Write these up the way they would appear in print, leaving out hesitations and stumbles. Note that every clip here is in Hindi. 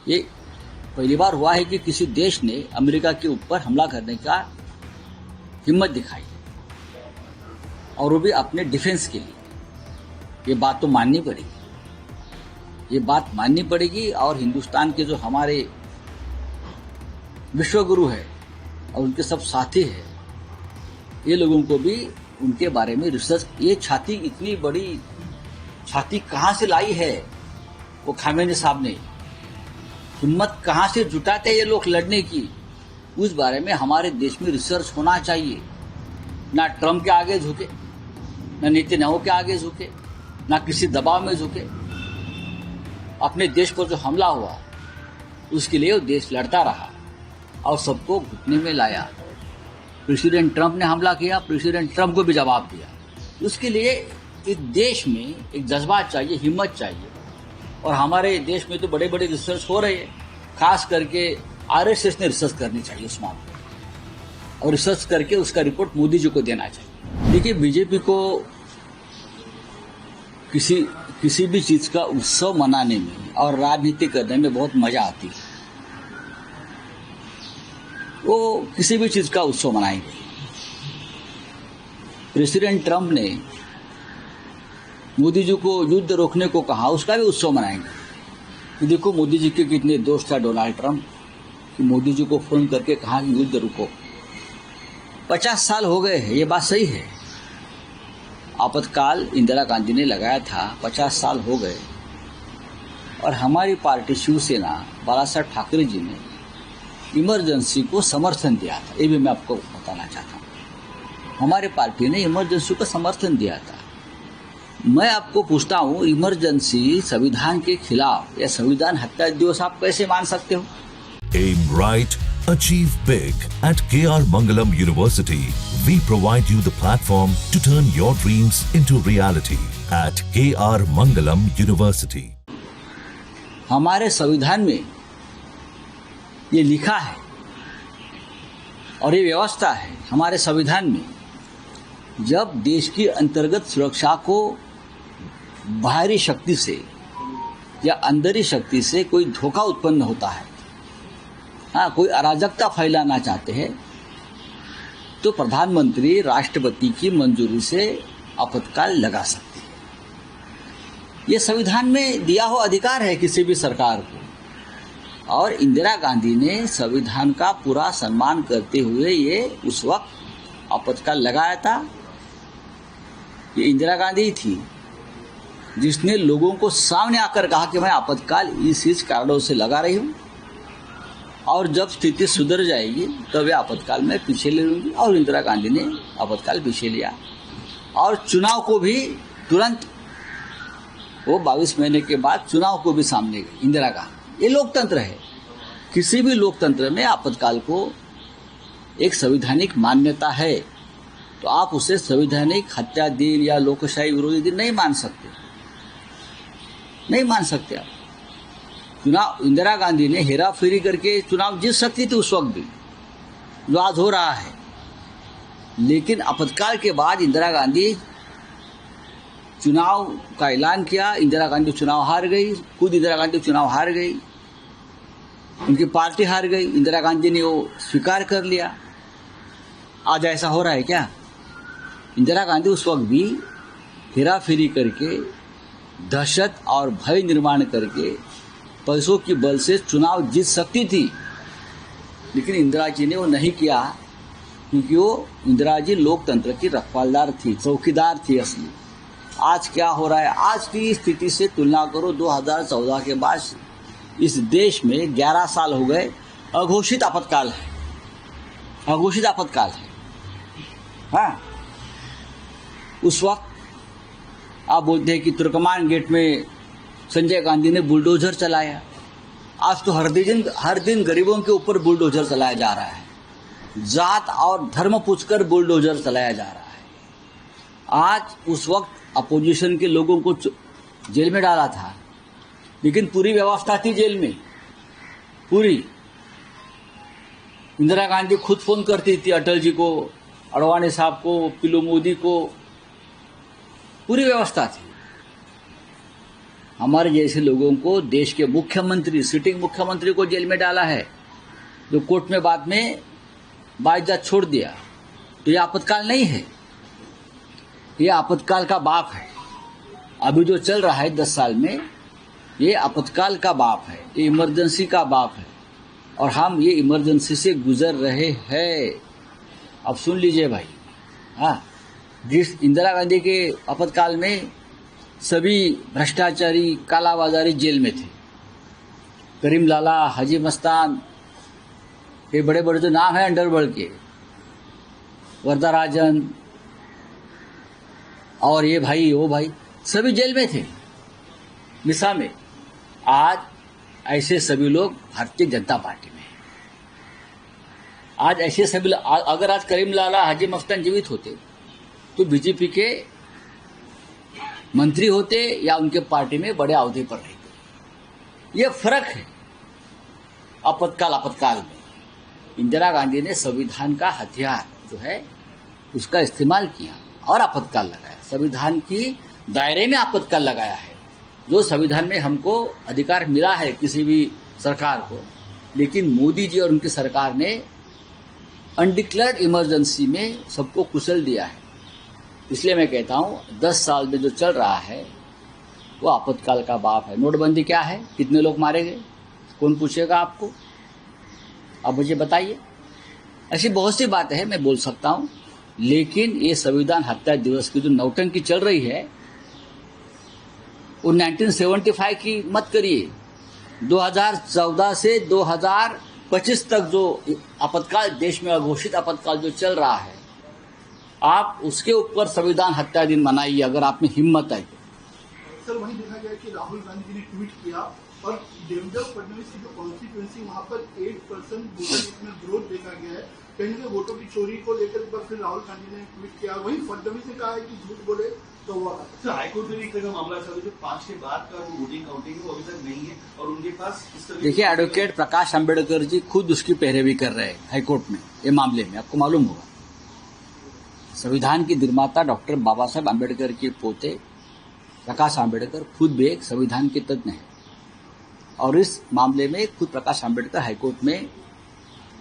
ये पहली बार हुआ है कि किसी देश ने अमेरिका के ऊपर हमला करने का हिम्मत दिखाई, और वो भी अपने डिफेंस के लिए। ये बात तो माननी पड़ेगी, ये बात माननी पड़ेगी। और हिंदुस्तान के जो हमारे विश्वगुरु है और उनके सब साथी हैं, ये लोगों को भी उनके बारे में रिसर्च, ये छाती इतनी बड़ी छाती कहाँ से लाई है वो खामेनी साहब ने, हिम्मत कहाँ से जुटाते ये लोग लड़ने की, उस बारे में हमारे देश में रिसर्च होना चाहिए। ना ट्रम्प के आगे झुके, ना नेतन्याहू के आगे झुके, ना किसी दबाव में झुके। अपने देश पर जो हमला हुआ उसके लिए वो देश लड़ता रहा और सबको घुटने में लाया। प्रेसिडेंट ट्रम्प ने हमला किया, प्रेसिडेंट ट्रम्प को भी जवाब दिया। उसके लिए एक देश में एक जज्बा चाहिए, हिम्मत चाहिए। और हमारे देश में तो बड़े बड़े रिसर्च हो रहे हैं, खास करके आरएसएस ने रिसर्च करनी चाहिए उस मामले में, और रिसर्च करके उसका रिपोर्ट मोदी जी को देना चाहिए। देखिए, बीजेपी को किसी भी चीज का उत्सव मनाने में और राजनीति करने में बहुत मजा आती है। वो किसी भी चीज का उत्सव मनाएंगे। प्रेसिडेंट ट्रम्प ने मोदी जी को युद्ध रोकने को कहा, उसका भी उत्सव मनाएंगे कि देखो मोदी जी के कितने दोस्त है डोनाल्ड ट्रम्प, कि मोदी जी को फोन करके कहा कि युद्ध रुको। 50 साल हो गए हैं, ये बात सही है। आपातकाल इंदिरा गांधी ने लगाया था, 50 साल हो गए। और हमारी पार्टी शिवसेना बाला साहब ठाकरे जी ने इमरजेंसी को समर्थन दिया था, ये भी मैं आपको बताना चाहता हूँ। हमारी पार्टी ने इमरजेंसी को समर्थन दिया था। मैं आपको पूछता हूँ, इमरजेंसी संविधान के खिलाफ या संविधान हत्या दिवस आप कैसे मान सकते हो? Aim right, achieve big. At KR Mangalam University, we provide you the platform to turn your dreams into reality. At KR Mangalam University. हमारे संविधान में ये लिखा है और ये व्यवस्था है हमारे संविधान में, जब देश की अंतर्गत सुरक्षा को बाहरी शक्ति से या अंदरी शक्ति से कोई धोखा उत्पन्न होता है, हाँ, कोई अराजकता फैलाना चाहते हैं, तो प्रधानमंत्री राष्ट्रपति की मंजूरी से आपातकाल लगा सकते हैं। ये संविधान में दिया हुआ अधिकार है किसी भी सरकार को। और इंदिरा गांधी ने संविधान का पूरा सम्मान करते हुए ये उस वक्त आपातकाल लगाया था। ये इंदिरा गांधी थी जिसने लोगों को सामने आकर कहा कि मैं आपातकाल इस कारणों से लगा रही हूँ, और जब स्थिति सुधर जाएगी तब ये आपातकाल मैं पीछे ले लूंगी। और इंदिरा गांधी ने आपातकाल पीछे लिया और चुनाव को भी तुरंत, वो 22 महीने के बाद चुनाव को भी सामने गई इंदिरा गांधी। ये लोकतंत्र है। किसी भी लोकतंत्र में आपातकाल को एक संवैधानिक मान्यता है, तो आप उसे संवैधानिक हत्या दिन या लोकशाही विरोधी दिन नहीं मान सकते, नहीं मान सकते आप। चुनाव इंदिरा गांधी ने हेरा फेरी करके चुनाव जीत सकती थी उस वक्त भी, जो आज हो रहा है। लेकिन आपातकाल के बाद इंदिरा गांधी चुनाव का ऐलान किया, इंदिरा गांधी चुनाव हार गई, खुद इंदिरा गांधी चुनाव हार गई, उनकी पार्टी हार गई, इंदिरा गांधी ने वो स्वीकार कर लिया। आज ऐसा हो रहा है क्या? इंदिरा गांधी उस वक्त भी हेरा फेरी करके, दहशत और भय निर्माण करके, पैसों की बल से चुनाव जीत सकती थी, लेकिन इंदिरा जी ने वो नहीं किया, क्योंकि वो इंदिरा जी लोकतंत्र की रखवालदार थी, चौकीदार थी असली। आज क्या हो रहा है? आज की स्थिति से तुलना करो 2014 के बाद इस देश में 11 साल हो गए, अघोषित आपातकाल है, अघोषित आपातकाल है। हाँ, उस वक्त आप बोलते हैं कि तुर्कमान गेट में संजय गांधी ने बुलडोजर चलाया। आज तो हर दिन गरीबों के ऊपर बुलडोजर चलाया जा रहा है, जात और धर्म पूछकर बुलडोजर चलाया जा रहा है। आज उस वक्त अपोजिशन के लोगों को जेल में डाला था, लेकिन पूरी व्यवस्था थी जेल में, पूरी। इंदिरा गांधी खुद फोन करती थी अटल जी को, अडवाणी साहब को, पीलू मोदी को, पूरी व्यवस्था थी। हमारे जैसे लोगों को, देश के मुख्यमंत्री, सिटिंग मुख्यमंत्री को जेल में डाला है, जो कोर्ट में बाद में बाइज्जत छोड़ दिया। तो ये आपातकाल नहीं है, ये आपातकाल का बाप है। अभी जो चल रहा है 10 साल में, ये आपातकाल का बाप है, ये इमरजेंसी का बाप है, और हम ये इमरजेंसी से गुजर रहे हैं। अब सुन लीजिए भाई, हाँ, जिस इंदिरा गांधी के आपातकाल में सभी भ्रष्टाचारी, कालाबाजारी जेल में थे, करीम लाला, हाजी मस्तान, ये बड़े बड़े जो नाम है अंडरवर्ल्ड के, वरदाराजन और ये भाई वो भाई, सभी जेल में थे, मिसा में। आज ऐसे सभी लोग भारतीय जनता पार्टी में हैं। आज ऐसे सभी, अगर आज करीम लाला, हाजी मस्तान जीवित होते तो बीजेपी के मंत्री होते या उनके पार्टी में बड़े अहदे पर रहते। ये फर्क है आपातकाल में। इंदिरा गांधी ने संविधान का हथियार जो है उसका इस्तेमाल किया और आपातकाल लगाया, संविधान की दायरे में आपातकाल लगाया है। जो संविधान में हमको अधिकार मिला है किसी भी सरकार को, लेकिन मोदी जी और उनकी सरकार ने अनडिक्लेयर्ड इमरजेंसी में सबको कुचल दिया है। इसलिए मैं कहता हूं 10 साल में जो चल रहा है वो आपातकाल का बाप है। नोटबंदी क्या है, कितने लोग मारे गए, कौन पूछेगा आपको? अब मुझे बताइए। ऐसी बहुत सी बातें हैं मैं बोल सकता हूं, लेकिन ये संविधान हत्या दिवस की जो नौटंकी चल रही है वो 1975 की मत करिए। 2014 से 2025 तक जो आपातकाल, देश में अघोषित आपातकाल जो चल रहा है, आप उसके ऊपर संविधान हत्या दिन मनाइए अगर आप में हिम्मत है। सर, वहीं देखा गया कि राहुल गांधी ने ट्वीट किया और देवेंद्र फडणवीस की जो कॉन्स्टिट्यूएंसी, वहां पर 8% वोटर में ग्रोथ देखा गया है। कहीं ना वोटों की चोरी को लेकर एक बार फिर राहुल गांधी ने ट्वीट किया। वहीं फडणवीस ने कहा है कि झूठ बोले तो हुआ। सर, हाईकोर्ट में भी एक तरह का मामला था, जो 5 के बाद का वोटिंग काउंटिंग है वो अभी तक नहीं है, और उनके पास इस तरह। देखिए, एडवोकेट प्रकाश आंबेडकर जी खुद उसकी पैरवी कर रहे हैं हाईकोर्ट में ये मामले में, आपको मालूम होगा। संविधान की निर्माता डॉक्टर बाबा साहब आंबेडकर के पोते प्रकाश आंबेडकर खुद भी एक संविधान के तज्ञ हैं, और इस मामले में खुद प्रकाश आंबेडकर हाईकोर्ट में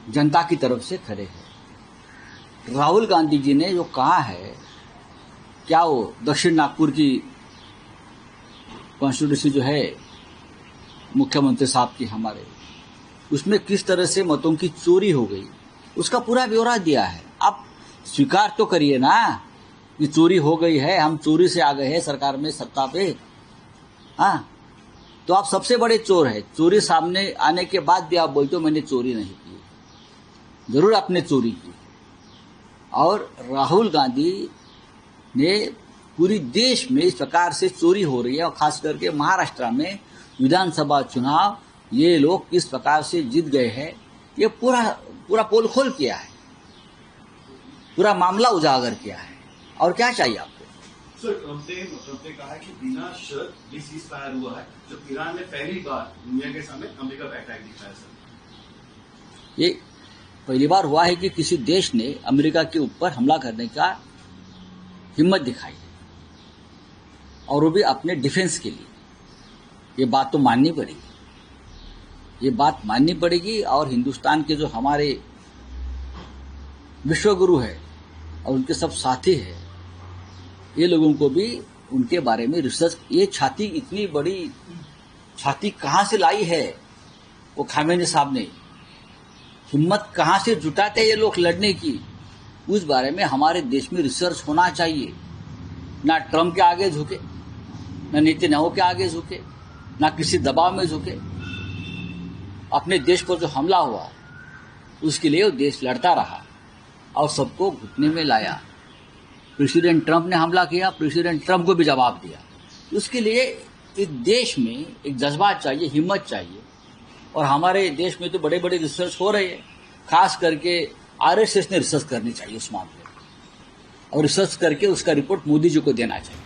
जनता की तरफ से खड़े हैं। राहुल गांधी जी ने जो कहा है, क्या वो दक्षिण नागपुर की कॉन्स्टिट्यूंसी जो है मुख्यमंत्री साहब की हमारे, उसमें किस तरह से मतों की चोरी हो गई, उसका पूरा ब्यौरा दिया है। आप स्वीकार तो करिए ना कि चोरी हो गई है, हम चोरी से आ गए हैं सरकार में, सत्ता पे। हाँ, तो आप सबसे बड़े चोर हैं। चोरी सामने आने के बाद भी आप बोलते हो मैंने चोरी नहीं की। जरूर आपने चोरी की। और राहुल गांधी ने पूरी देश में इस प्रकार से चोरी हो रही है, और खास करके महाराष्ट्र में विधानसभा चुनाव ये लोग किस प्रकार से जीत गए हैं, ये पूरा पोल खोल किया है, पूरा मामला उजागर किया है। और क्या चाहिए आपको? सर, ट्रंप ने कहा है कि बिना शर्त ये सीज फायर हुआ है, जो ईरान ने पहली बार दुनिया के सामने अमेरिका का अटैक दिखाया। सर, ये पहली बार हुआ है कि किसी देश ने अमेरिका के ऊपर हमला करने का हिम्मत दिखाई है, और वो भी अपने डिफेंस के लिए। ये बात तो माननी पड़ेगी, ये बात माननी पड़ेगी। और हिंदुस्तान के जो हमारे विश्वगुरु है और उनके सब साथी हैं, ये लोगों को भी उनके बारे में रिसर्च, ये छाती, इतनी बड़ी छाती कहाँ से लाई है वो खामेनी साहब ने, हिम्मत कहाँ से जुटाते ये लोग लड़ने की, उस बारे में हमारे देश में रिसर्च होना चाहिए। ना ट्रंप के आगे झुके, ना नेतन्याहू के आगे झुके, ना किसी दबाव में झुके। अपने देश पर जो हमला हुआ उसके लिए वो देश लड़ता रहा और सबको घुटने में लाया। प्रेसिडेंट ट्रंप ने हमला किया, प्रेसिडेंट ट्रंप को भी जवाब दिया। उसके लिए इस देश में एक जज्बा चाहिए, हिम्मत चाहिए। और हमारे देश में तो बड़े बड़े रिसर्च हो रहे हैं, खास करके आरएसएस ने रिसर्च करनी चाहिए उस मामले में, और रिसर्च करके उसका रिपोर्ट मोदी जी को देना चाहिए।